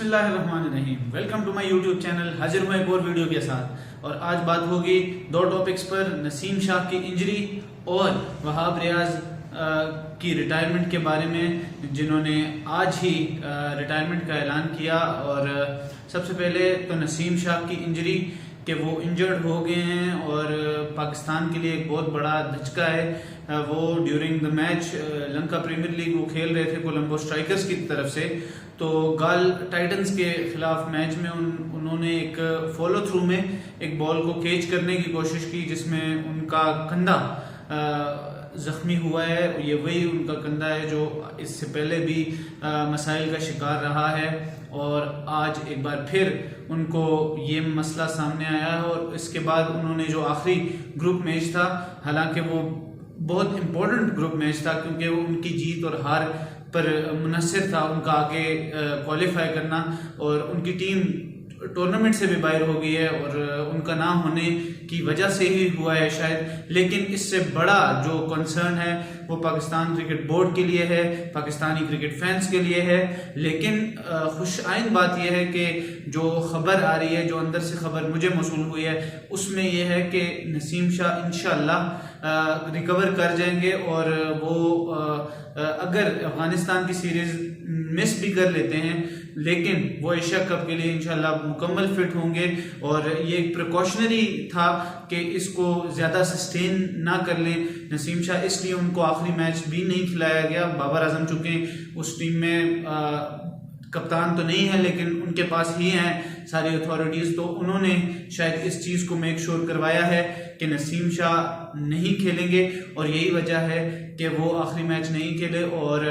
बिस्मिल्लाहिर्रहमानिर्रहीम। Welcome to my YouTube channel. हाजिर हुआ एक और वीडियो के साथ और आज बात होगी दो टॉपिक्स पर, नसीम शाह की इंजरी और वहाब रियाज की रिटायरमेंट के बारे में, जिन्होंने आज ही रिटायरमेंट का ऐलान किया। और सबसे पहले तो नसीम शाह की इंजरी कि वो इंजर्ड हो गए हैं और पाकिस्तान के लिए एक बहुत बड़ा धचका है। वो during the match Lanka premier league वो खेल रहे थे कोलंबो स्ट्राइकर्स की तरफ से, तो गाल टाइटंस के खिलाफ मैच में उन्होंने एक फॉलो थ्रू में एक बॉल को कैच करने की कोशिश की, जिसमें उनका कंधा जख्मी हुआ है। ये वही उनका कंधा है जो इससे पहले भी मसाइल का शिकार रहा है और आज एक बार फिर उनको ये मसला सामने आया है। और इसके बाद उन्होंने जो आखिरी ग्रुप मैच था, हालांकि वो बहुत इम्पोर्टेंट ग्रुप मैच था क्योंकि वो उनकी जीत और हार पर मुनसर था, उनका आगे क्वालिफाई करना, और उनकी टीम टूर्नामेंट से भी बाहर हो गई है और उनका ना होने की वजह से ही हुआ है शायद। लेकिन इससे बड़ा जो कंसर्न है वो पाकिस्तान क्रिकेट बोर्ड के लिए है, पाकिस्तानी क्रिकेट फैंस के लिए है। लेकिन खुश आइंद बात यह है कि जो खबर आ रही है, जो अंदर से खबर मुझे मौसूल हुई है, उसमें यह है कि नसीम शाह इंशाअल्लाह रिकवर कर जाएंगे और वो अगर अफगानिस्तान की सीरीज मिस भी कर लेते हैं लेकिन वो एशिया कप के लिए इंशाल्लाह मुकम्मल फिट होंगे। और ये एक प्रिकॉशनरी था कि इसको ज़्यादा सस्टेन ना कर लें नसीम शाह, इसलिए उनको आखिरी मैच भी नहीं खिलाया गया। बाबर आजम चुके उस टीम में कप्तान तो नहीं है लेकिन उनके पास ही हैं सारी अथॉरिटीज़, तो उन्होंने शायद इस चीज़ को मेक श्योर करवाया है कि नसीम शाह नहीं खेलेंगे और यही वजह है कि वो आखिरी मैच नहीं खेले और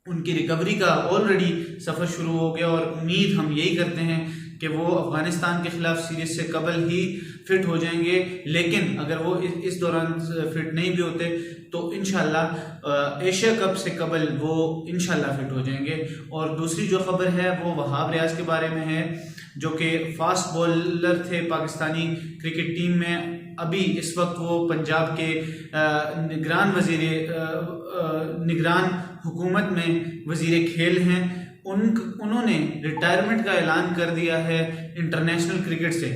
उनकी रिकवरी का ऑलरेडी सफ़र शुरू हो गया। और उम्मीद हम यही करते हैं कि वो अफगानिस्तान के खिलाफ सीरीज से कबल ही फिट हो जाएंगे। लेकिन अगर वो इस दौरान फिट नहीं भी होते तो इंशाल्लाह एशिया कप से कबल वो इंशाल्लाह फिट हो जाएंगे। और दूसरी जो खबर है वो वहाब रियाज के बारे में है, जो कि फास्ट बॉलर थे पाकिस्तानी क्रिकेट टीम में। अभी इस वक्त वो पंजाब के निगरान हुकूमत में वजीर खेल हैं। उन्होंने रिटायरमेंट का ऐलान कर दिया है इंटरनेशनल क्रिकेट से।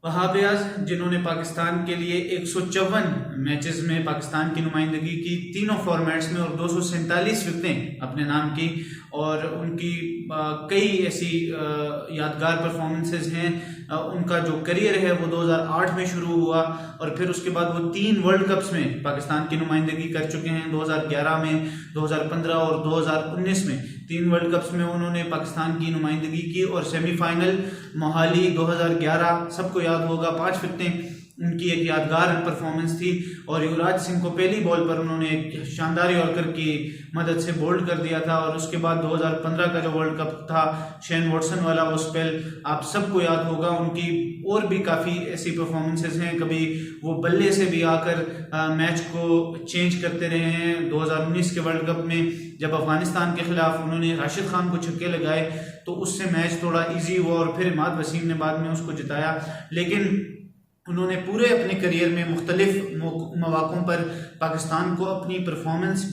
वहाब रियाज, जिन्होंने पाकिस्तान के लिए 154 मैचेस में पाकिस्तान की नुमाइंदगी की, तीनों फॉर्मेट्स में, और 247 विकेटें अपने नाम की, और उनकी कई ऐसी यादगार परफॉर्मेंसेस हैं। उनका जो करियर है वो 2008 में शुरू हुआ और फिर उसके बाद वो 3 वर्ल्ड कप्स में पाकिस्तान की नुमाइंदगी कर चुके हैं। 2011 में, 2015 और 2019 में 3 वर्ल्ड कप्स में उन्होंने पाकिस्तान की नुमाइंदगी की। और सेमीफाइनल मोहाली 2011 सबको याद होगा, 5 विकेटें उनकी एक यादगार परफॉर्मेंस थी। और युवराज सिंह को पहली बॉल पर उन्होंने एक शानदार यॉर्कर की मदद से बोल्ड कर दिया था। और उसके बाद 2015 का जो वर्ल्ड कप था, शेन वॉटसन वाला वो स्पेल आप सबको याद होगा। उनकी और भी काफ़ी ऐसी परफॉर्मेंसेस हैं, कभी वो बल्ले से भी आकर मैच को चेंज करते रहे हैं। 2019 के वर्ल्ड कप में जब अफगानिस्तान के खिलाफ उन्होंने राशिद खान को छक्के लगाए तो उससे मैच थोड़ा ईजी हुआ और फिर इमाद वसीम ने बाद में उसको जिताया। लेकिन उन्होंने पूरे अपने करियर में मुख्तलिफ मौक़ों पर पाकिस्तान को अपनी परफॉर्मेंस,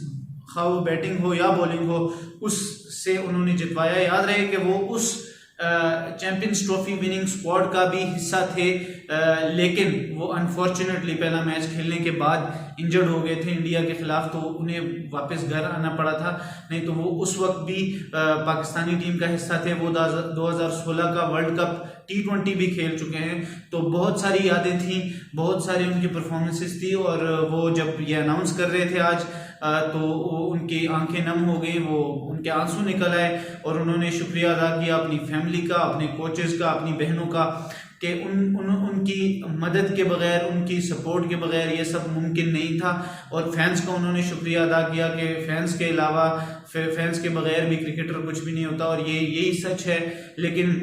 खा वो बैटिंग हो या बॉलिंग हो, उससे उन्होंने जितवाया। याद रहे कि वो उस चैंपियंस ट्रॉफी विनिंग स्क्वाड का भी हिस्सा थे, लेकिन वो अनफॉर्चुनेटली पहला मैच खेलने के बाद इंजर्ड हो गए थे इंडिया के खिलाफ, तो उन्हें वापस घर आना पड़ा था। नहीं तो वो उस वक्त भी पाकिस्तानी टीम का हिस्सा थे। वो 2016 का वर्ल्ड कप T20 भी खेल चुके हैं। तो बहुत सारी यादें थी, बहुत सारी उनकी परफॉर्मेंसेस थी। और वो जब ये अनाउंस कर रहे थे आज तो उनकी आंखें नम हो गई, वो उनके आंसू निकल आए और उन्होंने शुक्रिया अदा किया अपनी फैमिली का, अपने कोचेस का, अपनी बहनों का, कि उनकी मदद के बगैर, उनकी सपोर्ट के बगैर ये सब मुमकिन नहीं था। और फैंस का उन्होंने शुक्रिया अदा किया कि फैंस के अलावा, फैंस के बगैर भी क्रिकेटर कुछ भी नहीं होता, और ये यही सच है। लेकिन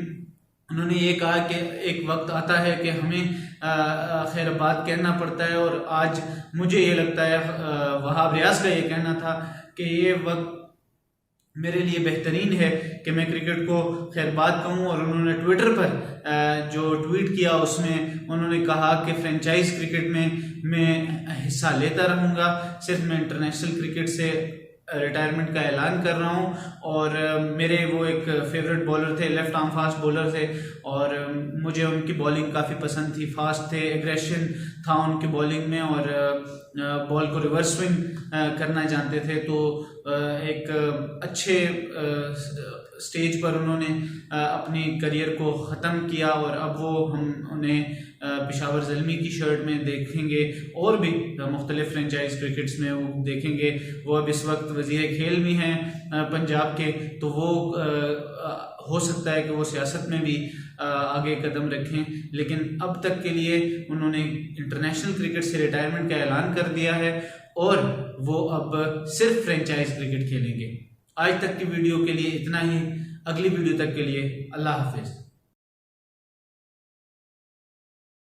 उन्होंने ये कहा कि एक वक्त आता है कि हमें खैर बात कहना पड़ता है, और आज मुझे ये लगता है वहाब रियाज का ये कहना था कि ये वक्त मेरे लिए बेहतरीन है कि मैं क्रिकेट को खैर बात कहूँ। और उन्होंने ट्विटर पर जो ट्वीट किया उसमें उन्होंने कहा कि फ्रेंचाइज क्रिकेट में मैं हिस्सा लेता रहूँगा, सिर्फ मैं इंटरनेशनल क्रिकेट से रिटायरमेंट का ऐलान कर रहा हूं। और मेरे वो एक फेवरेट बॉलर थे, लेफ्ट आर्म फास्ट बॉलर थे, और मुझे उनकी बॉलिंग काफ़ी पसंद थी। फास्ट थे, एग्रेशन था उनकी बॉलिंग में, और बॉल को रिवर्स स्विंग करना जानते थे। तो एक अच्छे स्टेज पर उन्होंने अपनी करियर को ख़त्म किया, और अब वो हम उन्हें पेशावर ज़ल्मी की शर्ट में देखेंगे, और भी मुख्तलिफ फ्रेंचाइज क्रिकेट्स में वो देखेंगे। वो अब इस वक्त वज़ीर खेल भी हैं पंजाब के, तो वो हो सकता है कि वो सियासत में भी आगे कदम रखें, लेकिन अब तक के लिए उन्होंने इंटरनेशनल क्रिकेट से रिटायरमेंट का ऐलान कर दिया है, और वो अब सिर्फ फ्रेंचाइज क्रिकेट खेलेंगे। आज तक की वीडियो के लिए इतना ही। अगली वीडियो तक के लिए अल्लाह हाफिज़।